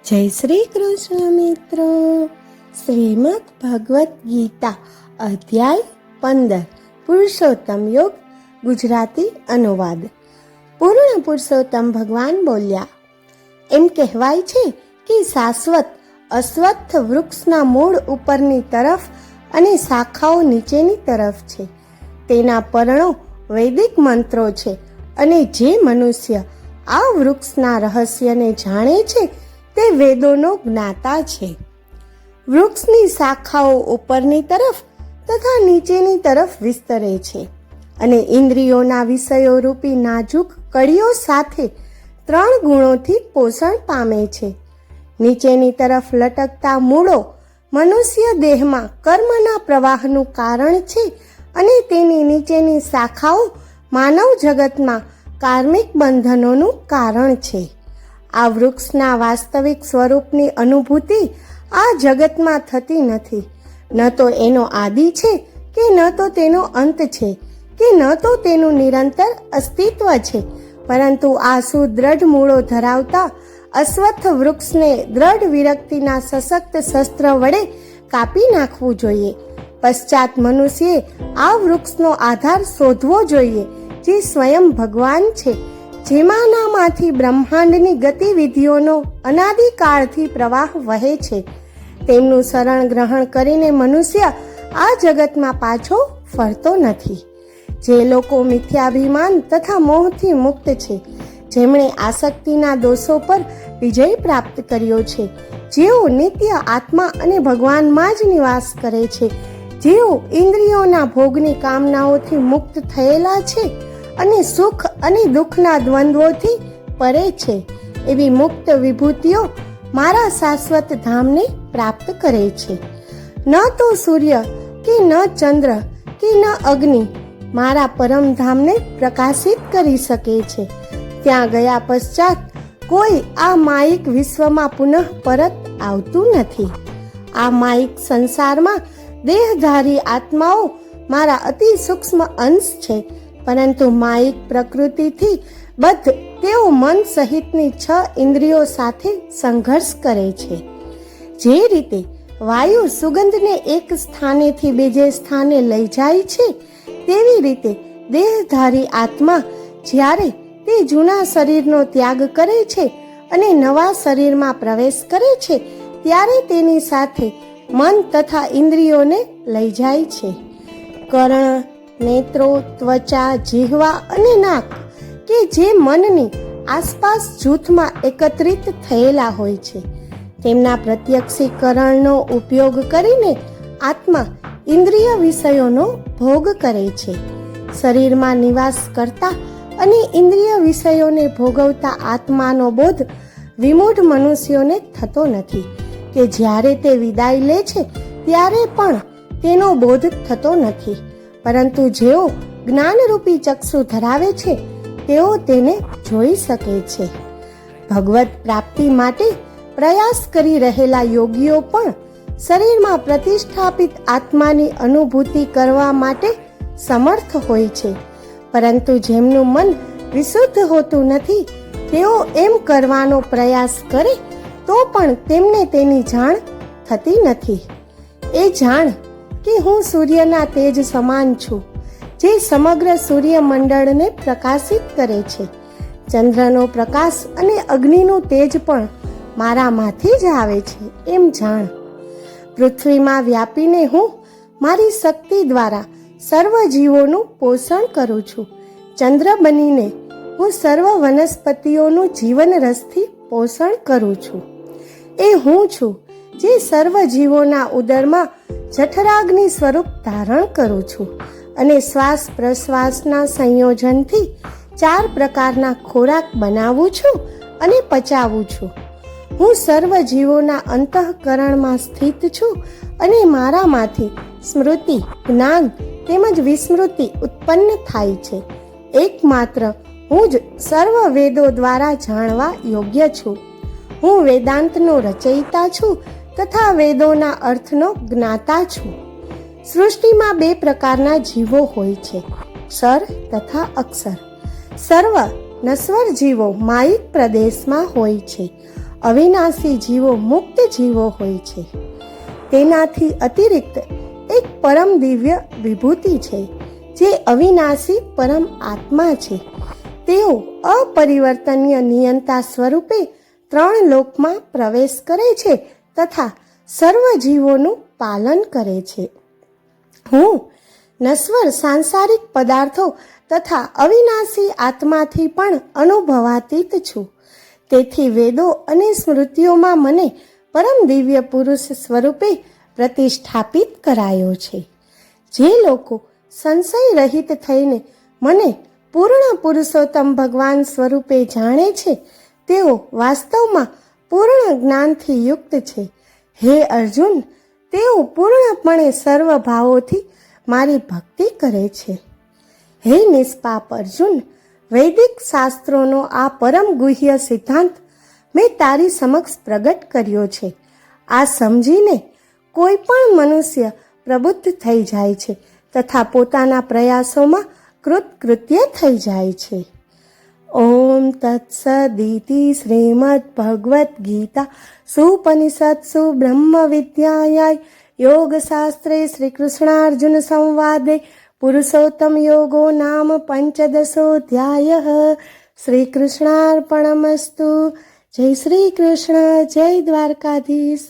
જય શ્રી કૃષ્ણ મિત્રો. શ્રીમદ ભગવદ્ ગીતા અધ્યાય 15 પુરુષોત્તમ યોગ ગુજરાતી અનુવાદ. પૂર્ણ પુરુષોત્તમ ભગવાન બોલ્યા, એમ કહેવાય છે કે શાશ્વત અશ્વત્થ વૃક્ષના મૂળ ઉપરની તરફ અને શાખાઓ નીચેની તરફ છે. તેના પર્ણો વૈદિક મંત્રો છે અને જે મનુષ્ય આ વૃક્ષના રહસ્યને જાણે છે તે વેદોનો જ્ઞાતા છે. વૃક્ષની શાખાઓ ઉપરની તરફ તથા નીચેની તરફ વિસ્તરે છે અને ઇન્દ્રિયોના વિષયો રૂપી નાજુક કડીઓ સાથે 3 ગુણોથી પોષણ પામે છે. નીચેની તરફ લટકતા મૂળો મનુષ્ય દેહમાં કર્મના પ્રવાહનું કારણ છે અને તેની નીચેની શાખાઓ માનવ જગતમાં કાર્મિક બંધનોનું કારણ છે. આ વૃક્ષના વાસ્તવિક સ્વરૂપની અનુભૂતિ આ જગતમાં થતી નથી. ન તો એનો આદિ છે કે ન તો તેનો અંત છે કે ન તો તેનું નિરંતર અસ્તિત્વ છે, પરંતુ આ સુદ્રઢ મૂળો ધરાવતા અશ્વત્થ વૃક્ષને દ્રઢ વિરક્તિના સશક્ત શસ્ત્ર વડે કાપી નાખવું જોઈએ. પશ્ચાત મનુષ્યે આ વૃક્ષનો આધાર શોધવો જોઈએ, જે સ્વયં ભગવાન છે, જેમાંનામાંથી બ્રહ્માંડની ગતિવિધિઓનો અનાદિકાળથી પ્રવાહ વહે છે. તેમનું શરણ ગ્રહણ કરીને મનુષ્ય આ જગતમાં પાછો ફરતો નથી. જે લોકો મિથ્યાભિમાન તથા મોહથી મુક્ત છે, જેમણે આસક્તિના દોષો પર વિજય પ્રાપ્ત કર્યો છે, જેઓ નિત્ય આત્મા અને ભગવાનમાં જ નિવાસ કરે છે, જેઓ ઇન્દ્રિયોના ભોગની કામનાઓથી મુક્ત થયેલા છે અને સુખ અને દુઃખના દ્વંદ્વોથી પરે છે, એવી મુક્ત વિભૂતિઓ મારા શાશ્વત ધામને પ્રાપ્ત કરે છે. ન તો સૂર્ય કે ન ચંદ્ર કે ન અગ્નિ મારા પરમધામને પ્રકાશિત કરી શકે છે. ત્યાં ગયા પશ્ચાત કોઈ આ માયિક વિશ્વમાં પુનઃ પરત આવતું નથી. આ માયિક સંસારમાં દેહધારી આત્માઓ મારા અતિ સૂક્ષ્મ અંશ છે, પરંતુ માયિક પ્રકૃતિથી બદ્ધ તેઓ મન સહિતની 6 ઇન્દ્રિયો સાથે સંઘર્ષ કરે છે. જે રીતે વાયુ સુગંધને એક સ્થાનેથી બીજે સ્થાને લઈ જાય છે, તેવી રીતે દેહધારી આત્મા જ્યારે તે જૂના શરીરનો ત્યાગ કરે છે અને નવા શરીરમાં પ્રવેશ કરે છે, ત્યારે તેની સાથે મન તથા ઇન્દ્રિયોને લઈ જાય છે. કર્ણ, નેત્રો, ત્વચા, જીહવા અને નાક કે જે મનની આસપાસ જૂથમાં એકત્રિત થયેલા હોય છે, તેમના પ્રત્યક્ષીકરણનો ઉપયોગ કરીને આત્મા ઇન્દ્રિય વિષયોનો ભોગ કરે છે. શરીરમાં નિવાસ કરતા અને ઇન્દ્રિય વિષયોને ભોગવતા આત્માનો બોધ વિમૂઢ મનુષ્યોને થતો નથી કે જ્યારે તે વિદાય લે છે ત્યારે પણ તેનો બોધ થતો નથી, પરંતુ જેઓ જ્ઞાનરૂપી ચક્ષુ ધરાવે છે તેઓ તેને જોઈ શકે છે. ભગવત પ્રાપ્તિ માટે પ્રયાસ કરી રહેલા યોગીઓ પણ શરીરમાં પ્રતિષ્ઠાપિત આત્માની અનુભૂતિ કરવા માટે સમર્થ હોય છે, પરંતુ જેમનું મન વિશુદ્ધ હોતું નથી તેઓ એમ કરવાનો પ્રયાસ કરે તો પણ તેમને તેની જાણ થતી નથી. એ જાણ કે હું સૂર્યના તેજ સમાન છું, જે સમગ્ર સૂર્યમંડળને પ્રકાશિત કરે છે. ચંદ્રનો પ્રકાશ અને અગ્નિનું તેજ પણ મારામાંથી જ આવે છે, એમ જાણ. પૃથ્વીમાં વ્યાપીને હું મારી શક્તિ દ્વારા સર્વ જીવોનું પોષણ કરું છું. ચંદ્ર બનીને હું સર્વ વનસ્પતિઓનું જીવન રસથી પોષણ કરું છું. એ હું છું જે સર્વ જીવોના ઉદરમાં જઠરાગ્નિ સ્વરૂપ ધારણ કરું છું અને શ્વાસ પ્રશ્વાસના સંયોજનથી 4 પ્રકારના ખોરાક બનાવું છું અને પચાવું છું. હું સર્વ જીવોના અંતઃકરણમાં સ્થિત છું અને મારામાંથી સ્મૃતિ, જ્ઞાન તેમજ વિસ્મૃતિ ઉત્પન્ન થાય છે. એકમાત્ર હું જ સર્વ વેદો દ્વારા જાણવા યોગ્ય છું. હું વેદાંતનો રચયિતા છું તથા વેદોના અર્થનો જ્ઞાતા છું. સૃષ્ટિમાં 2 પ્રકારના જીવો હોય છે, ક્ષર તથા અક્ષર. સર્વ નશ્વર જીવો માયિક પ્રદેશમાં હોય છે અવિનાશી જીવો મુક્ત જીવો હોય છે. તેનાથી અતિરિક્ત એક પરમ દિવ્ય વિભૂતિ છે જે અવિનાશી પરમ આત્મા છે. તેઓ અપરિવર્તનીય નિયંતા સ્વરૂપે 3 લોકમાં પ્રવેશ કરે છે તથા સર્વ જીવોનું પાલન કરે છે. હું નશ્વર સાંસારિક પદાર્થો તથા અવિનાશી આત્માથી પણ અનુભવાતીત છું. તેથી વેદો અને સ્મૃતિઓમાં મને પરમ દિવ્ય પુરુષ સ્વરૂપે પ્રતિષ્ઠાપિત કરાયો છે. જે લોકો સંશય રહિત થઈને મને પૂર્ણ પુરુષોત્તમ ભગવાન સ્વરૂપે જાણે છે તેઓ વાસ્તવમાં પૂર્ણ જ્ઞાનથી યુક્ત છે. હે અર્જુન, તેઓ પૂર્ણપણે સર્વ ભાવોથી મારી ભક્તિ કરે છે. હે નિષ્પાપ અર્જુન, વૈદિક શાસ્ત્રોનો આ પરમ ગુહ્ય સિદ્ધાંત મેં તારી સમક્ષ પ્રગટ કર્યો છે. આ સમજીને કોઈ પણ મનુષ્ય પ્રબુદ્ધ થઈ જાય છે તથા પોતાના પ્રયાસોમાં કૃતકૃત્ય થઈ જાય છે. ઓમ તત્સદિતિ શ્રીમદ ભગવદ્ ગીતા સુપનિષત્સુ બ્રહ્મ વિદ્યાયાય યોગશાસ્ત્રે શ્રી કૃષ્ણાર્જુન સંવાદે પુરુષોત્તમ યોગો નામ પંચદશોધ્યાયઃ. શ્રી કૃષ્ણાર્પણમસ્તુ. જય શ્રી કૃષ્ણ. જય દ્વારકાધીશ.